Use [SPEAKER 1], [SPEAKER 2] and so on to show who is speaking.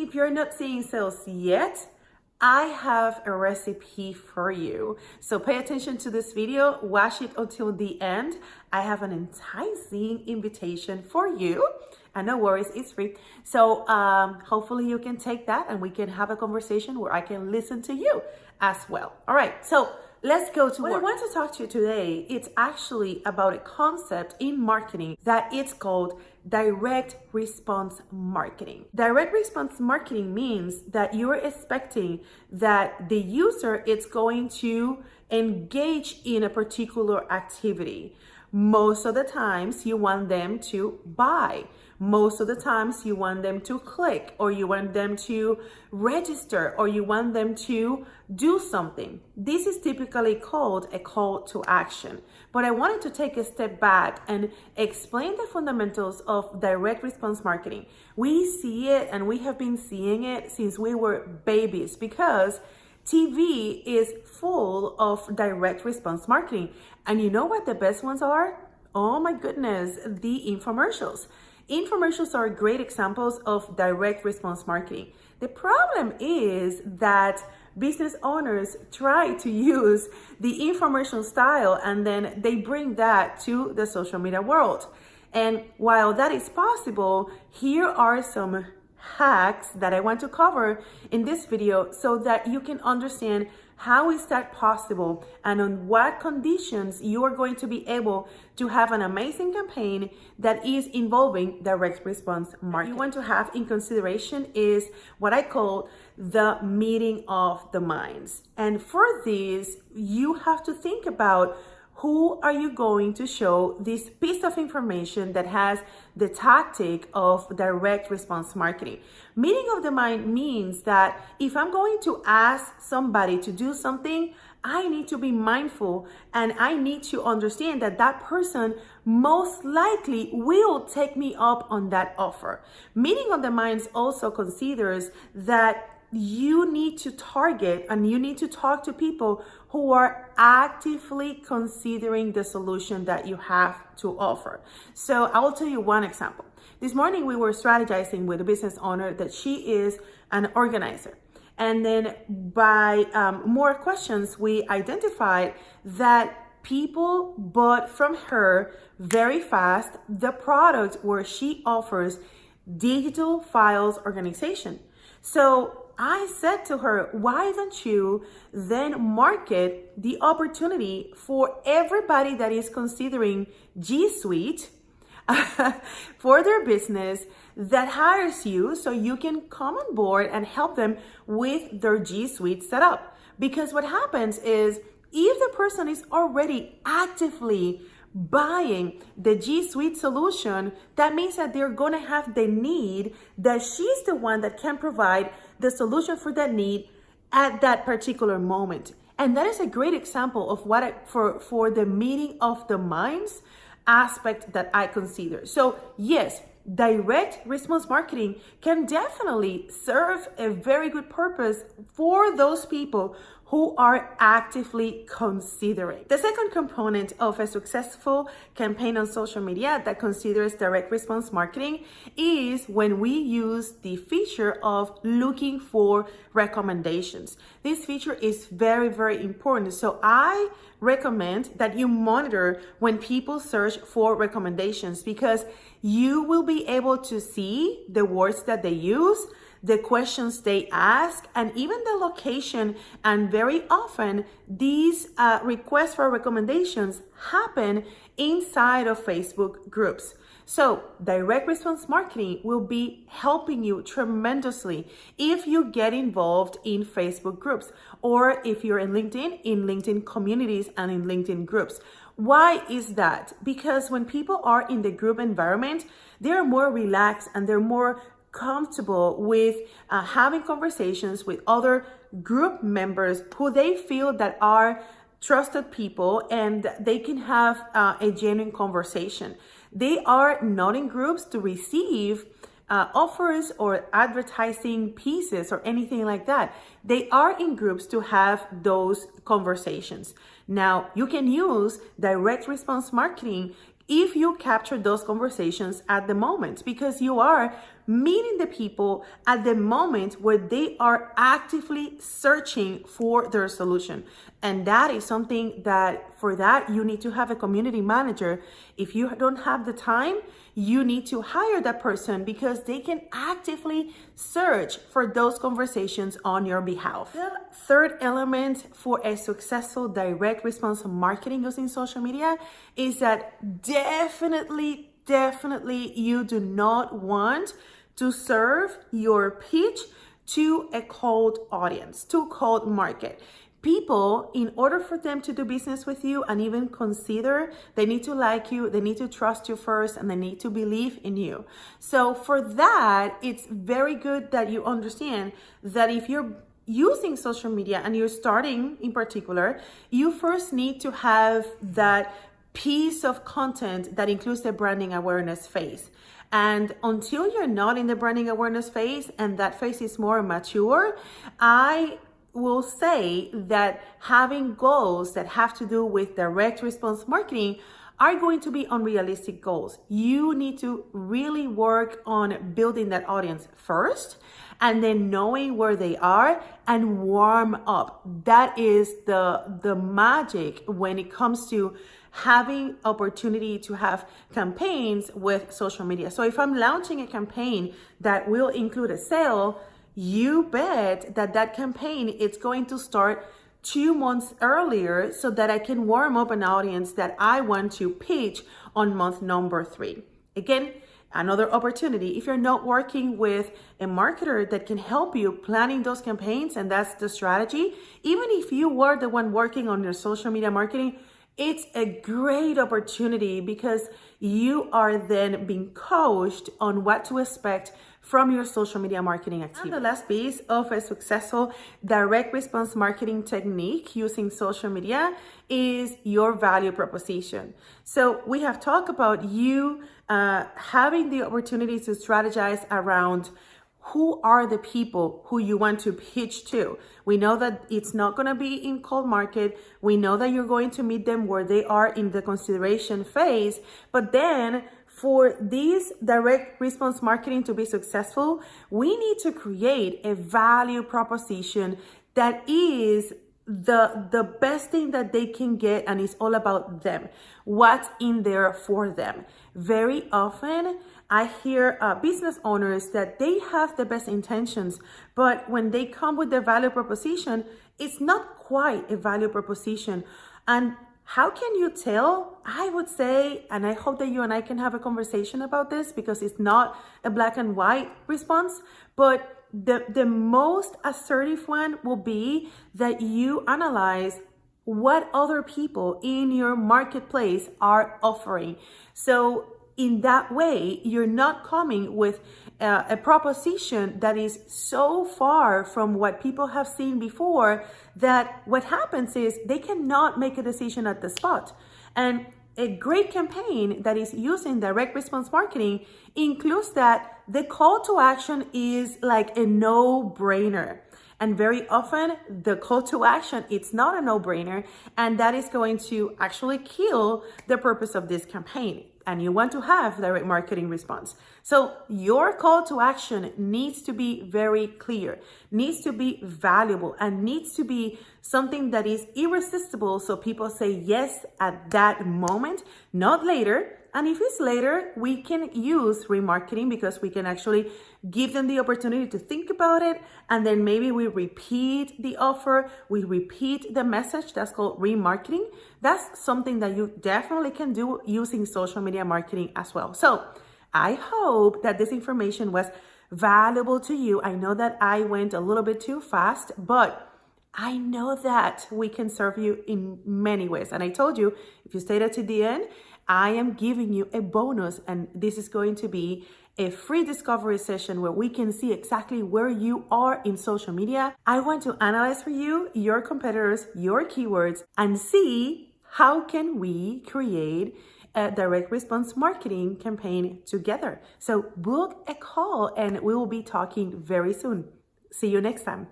[SPEAKER 1] if you're not seeing sales yet, I have a recipe for you. So pay attention to this video, watch it until the end. I have an enticing invitation for you. And no worries, it's free. So hopefully you can take that and we can have a conversation where I can listen to you as well. All right, so let's go to what I want to talk to you today. It's actually about a concept in marketing that it's called direct response marketing. Direct response marketing means that you're expecting that the user is going to engage in a particular activity. Most of the times you want them to buy. Most of the times you want them to click, or you want them to register, or you want them to do something. This is typically called a call to action. But I wanted to take a step back and explain the fundamentals of direct response marketing. We see it, and we have been seeing it since we were babies, because TV is full of direct response marketing. And you know what the best ones are? Oh my goodness, the infomercials. Infomercials are great examples of direct response marketing. The problem is that business owners try to use the infomercial style and then they bring that to the social media world. And while that is possible, here are some hacks that I want to cover in this video so that you can understand how is that possible and on what conditions you are going to be able to have an amazing campaign that is involving direct response marketing. What you want to have in consideration is what I call the meeting of the minds. And for this, you have to think about who are you going to show this piece of information that has the tactic of direct response marketing. Meeting of the mind means that if I'm going to ask somebody to do something, I need to be mindful and I need to understand that that person most likely will take me up on that offer. Meeting of the minds also considers that you need to target and you need to talk to people who are actively considering the solution that you have to offer. So I will tell you one example. This morning we were strategizing with a business owner that she is an organizer. And then by more questions, we identified that people bought from her very fast the product where she offers digital files organization. So I said to her, why don't you then market the opportunity for everybody that is considering G Suite for their business that hires you so you can come on board and help them with their G Suite setup. Because what happens is if the person is already actively buying the G Suite solution, that means that they're going to have the need that she's the one that can provide the solution for that need at that particular moment. And that is a great example of what for the meeting of the minds aspect that I consider. So yes, direct response marketing can definitely serve a very good purpose for those people who are actively considering. The second component of a successful campaign on social media that considers direct response marketing is when we use the feature of looking for recommendations. This feature is very, very important. So I recommend that you monitor when people search for recommendations, because you will be able to see the words that they use, the questions they ask, and even the location. And very often these requests for recommendations happen inside of Facebook groups. So direct response marketing will be helping you tremendously if you get involved in Facebook groups, or if you're in LinkedIn communities and in LinkedIn groups. Why is that? Because when people are in the group environment, they're more relaxed and they're more comfortable with having conversations with other group members who they feel that are trusted people, and they can have a genuine conversation. They are not in groups to receive offers or advertising pieces or anything like that. They are in groups to have those conversations. Now, you can use direct response marketing if you capture those conversations at the moment, because you are meeting the people at the moment where they are actively searching for their solution. And that is something that for that, you need to have a community manager. If you don't have the time, you need to hire that person because they can actively search for those conversations on your behalf. The third element for a successful direct response marketing using social media is that definitely you do not want to serve your pitch to a cold audience, to cold market. People, in order for them to do business with you and even consider, they need to like you, they need to trust you first, and they need to believe in you. So for that, it's very good that you understand that if you're using social media and you're starting in particular, you first need to have that piece of content that includes the branding awareness phase. And until you're not in the branding awareness phase and that phase is more mature, I will say that having goals that have to do with direct response marketing are going to be unrealistic goals. You need to really work on building that audience first and then knowing where they are and warm up. That is the magic when it comes to having opportunity to have campaigns with social media. So if I'm launching a campaign that will include a sale, you bet that that campaign is going to start 2 months earlier so that I can warm up an audience that I want to pitch on month number 3. Again, another opportunity. If you're not working with a marketer that can help you planning those campaigns, and that's the strategy, even if you were the one working on your social media marketing, it's a great opportunity because you are then being coached on what to expect from your social media marketing activity. And the last piece of a successful direct response marketing technique using social media is your value proposition. So we have talked about you having the opportunity to strategize around who are the people who you want to pitch to. We know that it's not going to be in cold market. We know that you're going to meet them where they are in the consideration phase. But then for this direct response marketing to be successful, we need to create a value proposition that is the best thing that they can get, and it's all about them. What's in there for them? Very often, I hear business owners that they have the best intentions, but when they come with their value proposition, it's not quite a value proposition. And how can you tell? I would say, and I hope that you and I can have a conversation about this because it's not a black and white response, but the most assertive one will be that you analyze what other people in your marketplace are offering. So in that way, you're not coming with a proposition that is so far from what people have seen before that what happens is they cannot make a decision at the spot. And a great campaign that is using direct response marketing includes that the call to action is like a no-brainer. And very often the call to action, it's not a no-brainer, and that is going to actually kill the purpose of this campaign. And you want to have direct marketing response. So your call to action needs to be very clear, needs to be valuable, and needs to be something that is irresistible so people say yes at that moment, not later. And if it's later, we can use remarketing because we can actually give them the opportunity to think about it. And then maybe we repeat the offer, we repeat the message. That's called remarketing. That's something that you definitely can do using social media marketing as well. So I hope that this information was valuable to you. I know that I went a little bit too fast, but I know that we can serve you in many ways. And I told you, if you stayed to the end, I am giving you a bonus, and this is going to be a free discovery session where we can see exactly where you are in social media. I want to analyze for you your competitors, your keywords, and see how can we create a direct response marketing campaign together. So book a call and we will be talking very soon. See you next time.